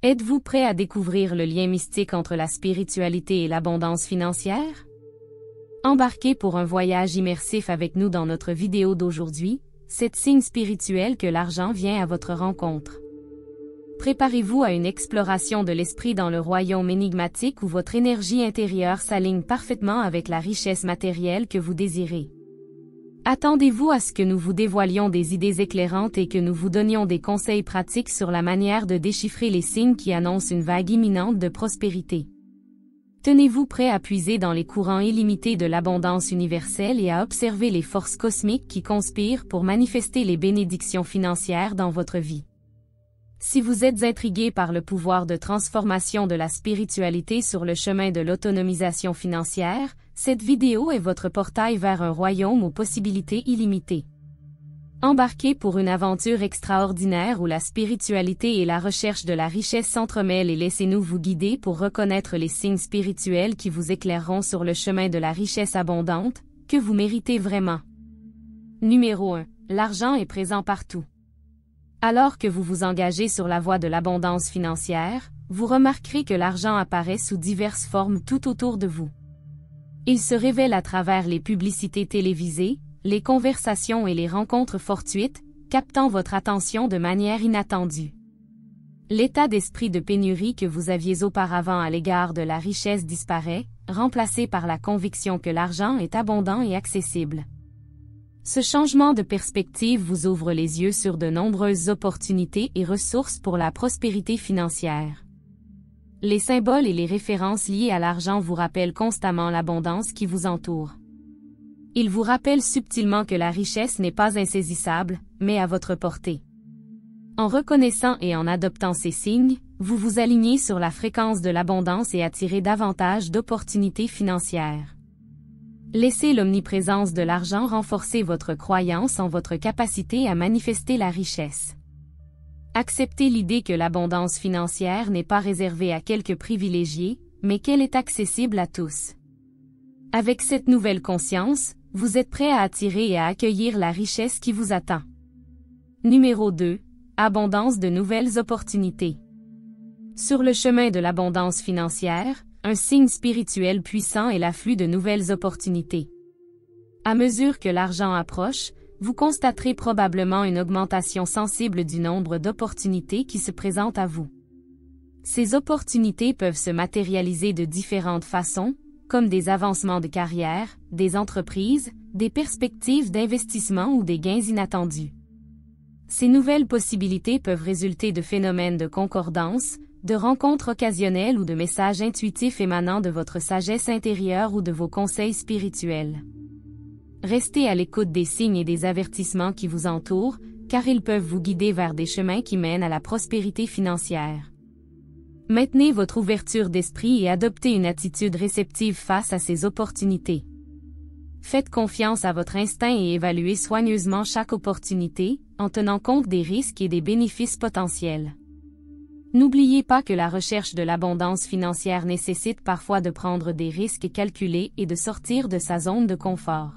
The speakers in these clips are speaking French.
Êtes-vous prêt à découvrir le lien mystique entre la spiritualité et l'abondance financière? Embarquez pour un voyage immersif avec nous dans notre vidéo d'aujourd'hui, 7 signes spirituels que l'argent vient à votre rencontre. Préparez-vous à une exploration de l'esprit dans le royaume énigmatique où votre énergie intérieure s'aligne parfaitement avec la richesse matérielle que vous désirez. Attendez-vous à ce que nous vous dévoilions des idées éclairantes et que nous vous donnions des conseils pratiques sur la manière de déchiffrer les signes qui annoncent une vague imminente de prospérité. Tenez-vous prêt à puiser dans les courants illimités de l'abondance universelle et à observer les forces cosmiques qui conspirent pour manifester les bénédictions financières dans votre vie. Si vous êtes intrigué par le pouvoir de transformation de la spiritualité sur le chemin de l'autonomisation financière, cette vidéo est votre portail vers un royaume aux possibilités illimitées. Embarquez pour une aventure extraordinaire où la spiritualité et la recherche de la richesse s'entremêlent et laissez-nous vous guider pour reconnaître les signes spirituels qui vous éclaireront sur le chemin de la richesse abondante, que vous méritez vraiment. Numéro 1. L'argent est présent partout. Alors que vous vous engagez sur la voie de l'abondance financière, vous remarquerez que l'argent apparaît sous diverses formes tout autour de vous. Il se révèle à travers les publicités télévisées, les conversations et les rencontres fortuites, captant votre attention de manière inattendue. L'état d'esprit de pénurie que vous aviez auparavant à l'égard de la richesse disparaît, remplacé par la conviction que l'argent est abondant et accessible. Ce changement de perspective vous ouvre les yeux sur de nombreuses opportunités et ressources pour la prospérité financière. Les symboles et les références liées à l'argent vous rappellent constamment l'abondance qui vous entoure. Ils vous rappellent subtilement que la richesse n'est pas insaisissable, mais à votre portée. En reconnaissant et en adoptant ces signes, vous vous alignez sur la fréquence de l'abondance et attirez davantage d'opportunités financières. Laissez l'omniprésence de l'argent renforcer votre croyance en votre capacité à manifester la richesse. Acceptez l'idée que l'abondance financière n'est pas réservée à quelques privilégiés, mais qu'elle est accessible à tous. Avec cette nouvelle conscience, vous êtes prêt à attirer et à accueillir la richesse qui vous attend. Numéro 2. Abondance de nouvelles opportunités. Sur le chemin de l'abondance financière, un signe spirituel puissant est l'afflux de nouvelles opportunités. À mesure que l'argent approche, vous constaterez probablement une augmentation sensible du nombre d'opportunités qui se présentent à vous. Ces opportunités peuvent se matérialiser de différentes façons, comme des avancements de carrière, des entreprises, des perspectives d'investissement ou des gains inattendus. Ces nouvelles possibilités peuvent résulter de phénomènes de concordance, de rencontres occasionnelles ou de messages intuitifs émanant de votre sagesse intérieure ou de vos conseils spirituels. Restez à l'écoute des signes et des avertissements qui vous entourent, car ils peuvent vous guider vers des chemins qui mènent à la prospérité financière. Maintenez votre ouverture d'esprit et adoptez une attitude réceptive face à ces opportunités. Faites confiance à votre instinct et évaluez soigneusement chaque opportunité, en tenant compte des risques et des bénéfices potentiels. N'oubliez pas que la recherche de l'abondance financière nécessite parfois de prendre des risques calculés et de sortir de sa zone de confort.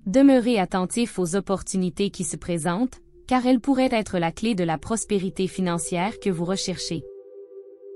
Demeurez attentif aux opportunités qui se présentent, car elles pourraient être la clé de la prospérité financière que vous recherchez.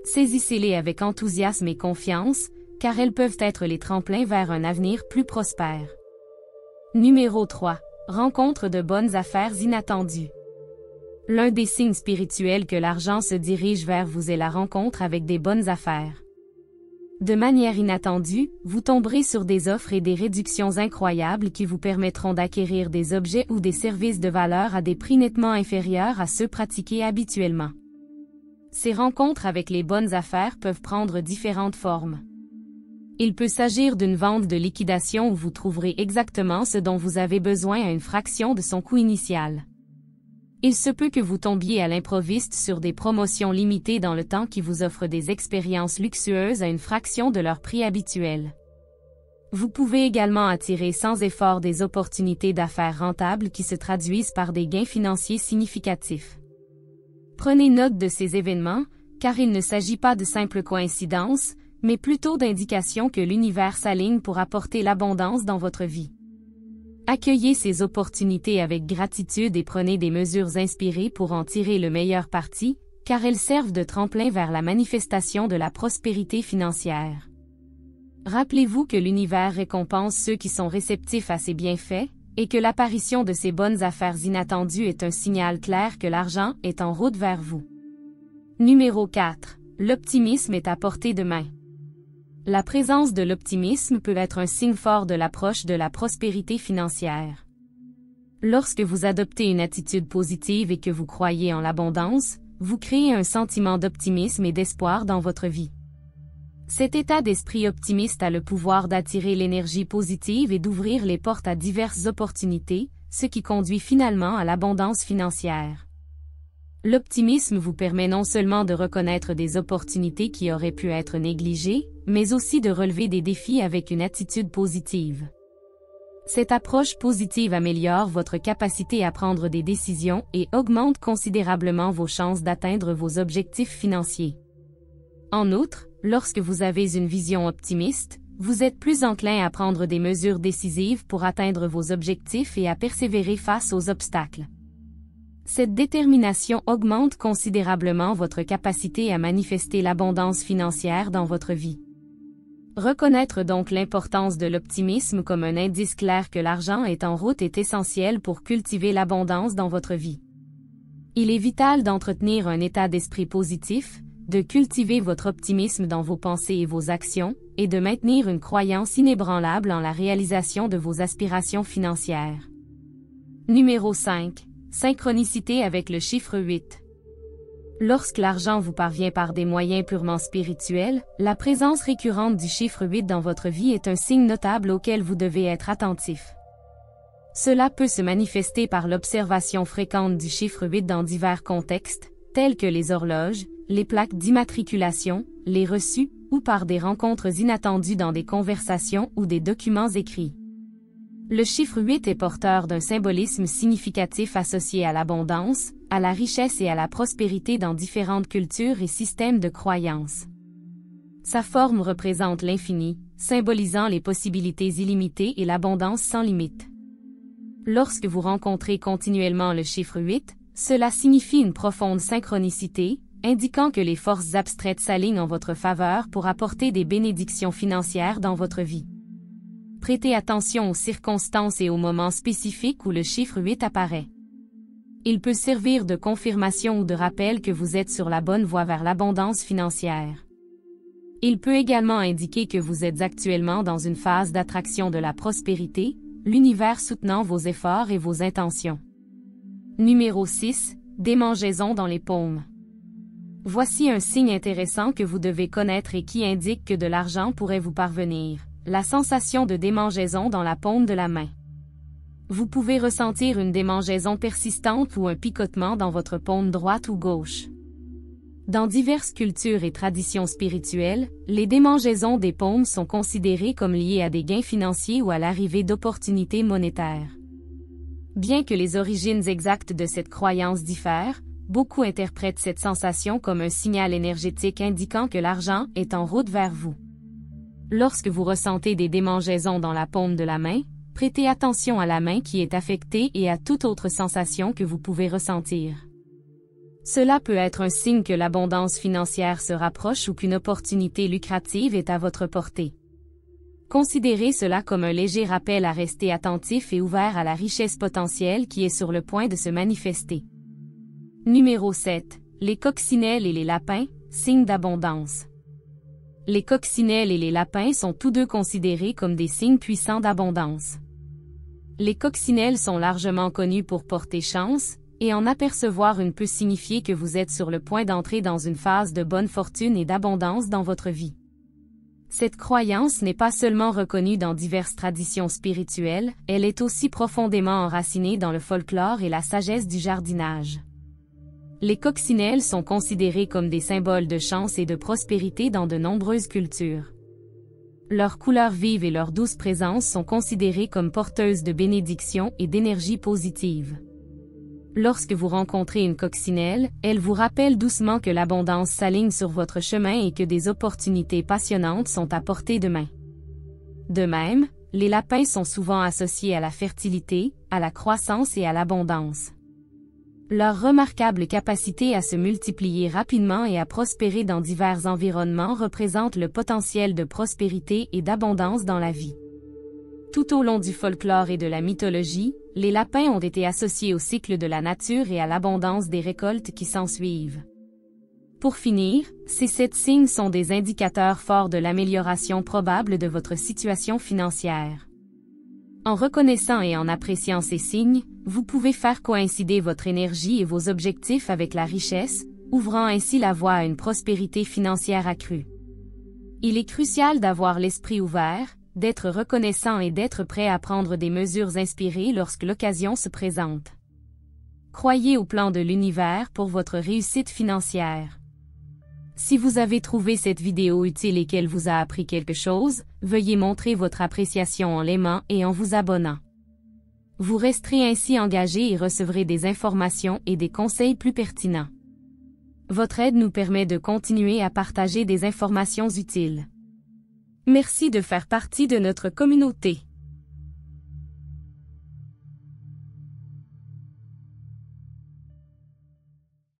Saisissez-les avec enthousiasme et confiance, car elles peuvent être les tremplins vers un avenir plus prospère. Numéro 3. Rencontre de bonnes affaires inattendues. L'un des signes spirituels que l'argent se dirige vers vous est la rencontre avec des bonnes affaires. De manière inattendue, vous tomberez sur des offres et des réductions incroyables qui vous permettront d'acquérir des objets ou des services de valeur à des prix nettement inférieurs à ceux pratiqués habituellement. Ces rencontres avec les bonnes affaires peuvent prendre différentes formes. Il peut s'agir d'une vente de liquidation où vous trouverez exactement ce dont vous avez besoin à une fraction de son coût initial. Il se peut que vous tombiez à l'improviste sur des promotions limitées dans le temps qui vous offrent des expériences luxueuses à une fraction de leur prix habituel. Vous pouvez également attirer sans effort des opportunités d'affaires rentables qui se traduisent par des gains financiers significatifs. Prenez note de ces événements, car il ne s'agit pas de simples coïncidences, mais plutôt d'indications que l'univers s'aligne pour apporter l'abondance dans votre vie. Accueillez ces opportunités avec gratitude et prenez des mesures inspirées pour en tirer le meilleur parti, car elles servent de tremplin vers la manifestation de la prospérité financière. Rappelez-vous que l'univers récompense ceux qui sont réceptifs à ses bienfaits, et que l'apparition de ces bonnes affaires inattendues est un signal clair que l'argent est en route vers vous. Numéro 4. L'optimisme est à portée de main. La présence de l'optimisme peut être un signe fort de l'approche de la prospérité financière. Lorsque vous adoptez une attitude positive et que vous croyez en l'abondance, vous créez un sentiment d'optimisme et d'espoir dans votre vie. Cet état d'esprit optimiste a le pouvoir d'attirer l'énergie positive et d'ouvrir les portes à diverses opportunités, ce qui conduit finalement à l'abondance financière. L'optimisme vous permet non seulement de reconnaître des opportunités qui auraient pu être négligées, mais aussi de relever des défis avec une attitude positive. Cette approche positive améliore votre capacité à prendre des décisions et augmente considérablement vos chances d'atteindre vos objectifs financiers. En outre, lorsque vous avez une vision optimiste, vous êtes plus enclin à prendre des mesures décisives pour atteindre vos objectifs et à persévérer face aux obstacles. Cette détermination augmente considérablement votre capacité à manifester l'abondance financière dans votre vie. Reconnaître donc l'importance de l'optimisme comme un indice clair que l'argent est en route est essentiel pour cultiver l'abondance dans votre vie. Il est vital d'entretenir un état d'esprit positif, de cultiver votre optimisme dans vos pensées et vos actions, et de maintenir une croyance inébranlable en la réalisation de vos aspirations financières. Numéro 5. Synchronicité avec le chiffre 8. Lorsque l'argent vous parvient par des moyens purement spirituels, la présence récurrente du chiffre 8 dans votre vie est un signe notable auquel vous devez être attentif. Cela peut se manifester par l'observation fréquente du chiffre 8 dans divers contextes, tels que les horloges, les plaques d'immatriculation, les reçus, ou par des rencontres inattendues dans des conversations ou des documents écrits. Le chiffre 8 est porteur d'un symbolisme significatif associé à l'abondance, à la richesse et à la prospérité dans différentes cultures et systèmes de croyances. Sa forme représente l'infini, symbolisant les possibilités illimitées et l'abondance sans limite. Lorsque vous rencontrez continuellement le chiffre 8, cela signifie une profonde synchronicité, indiquant que les forces abstraites s'alignent en votre faveur pour apporter des bénédictions financières dans votre vie. Prêtez attention aux circonstances et aux moments spécifiques où le chiffre 8 apparaît. Il peut servir de confirmation ou de rappel que vous êtes sur la bonne voie vers l'abondance financière. Il peut également indiquer que vous êtes actuellement dans une phase d'attraction de la prospérité, l'univers soutenant vos efforts et vos intentions. Numéro 6. Démangeaisons dans les paumes. Voici un signe intéressant que vous devez connaître et qui indique que de l'argent pourrait vous parvenir. La sensation de démangeaison dans la paume de la main. Vous pouvez ressentir une démangeaison persistante ou un picotement dans votre paume droite ou gauche. Dans diverses cultures et traditions spirituelles, les démangeaisons des paumes sont considérées comme liées à des gains financiers ou à l'arrivée d'opportunités monétaires. Bien que les origines exactes de cette croyance diffèrent, beaucoup interprètent cette sensation comme un signal énergétique indiquant que l'argent est en route vers vous. Lorsque vous ressentez des démangeaisons dans la paume de la main, prêtez attention à la main qui est affectée et à toute autre sensation que vous pouvez ressentir. Cela peut être un signe que l'abondance financière se rapproche ou qu'une opportunité lucrative est à votre portée. Considérez cela comme un léger rappel à rester attentif et ouvert à la richesse potentielle qui est sur le point de se manifester. Numéro 7. Les coccinelles et les lapins, signes d'abondance. Les coccinelles et les lapins sont tous deux considérés comme des signes puissants d'abondance. Les coccinelles sont largement connus pour porter chance, et en apercevoir une peut signifier que vous êtes sur le point d'entrer dans une phase de bonne fortune et d'abondance dans votre vie. Cette croyance n'est pas seulement reconnue dans diverses traditions spirituelles, elle est aussi profondément enracinée dans le folklore et la sagesse du jardinage. Les coccinelles sont considérées comme des symboles de chance et de prospérité dans de nombreuses cultures. Leurs couleurs vives et leur douce présence sont considérées comme porteuses de bénédictions et d'énergie positive. Lorsque vous rencontrez une coccinelle, elle vous rappelle doucement que l'abondance s'aligne sur votre chemin et que des opportunités passionnantes sont à portée de main. De même, les lapins sont souvent associés à la fertilité, à la croissance et à l'abondance. Leur remarquable capacité à se multiplier rapidement et à prospérer dans divers environnements représente le potentiel de prospérité et d'abondance dans la vie. Tout au long du folklore et de la mythologie, les lapins ont été associés au cycle de la nature et à l'abondance des récoltes qui s'ensuivent. Pour finir, ces 7 signes sont des indicateurs forts de l'amélioration probable de votre situation financière. En reconnaissant et en appréciant ces signes, vous pouvez faire coïncider votre énergie et vos objectifs avec la richesse, ouvrant ainsi la voie à une prospérité financière accrue. Il est crucial d'avoir l'esprit ouvert, d'être reconnaissant et d'être prêt à prendre des mesures inspirées lorsque l'occasion se présente. Croyez au plan de l'univers pour votre réussite financière. Si vous avez trouvé cette vidéo utile et qu'elle vous a appris quelque chose, veuillez montrer votre appréciation en l'aimant et en vous abonnant. Vous resterez ainsi engagé et recevrez des informations et des conseils plus pertinents. Votre aide nous permet de continuer à partager des informations utiles. Merci de faire partie de notre communauté.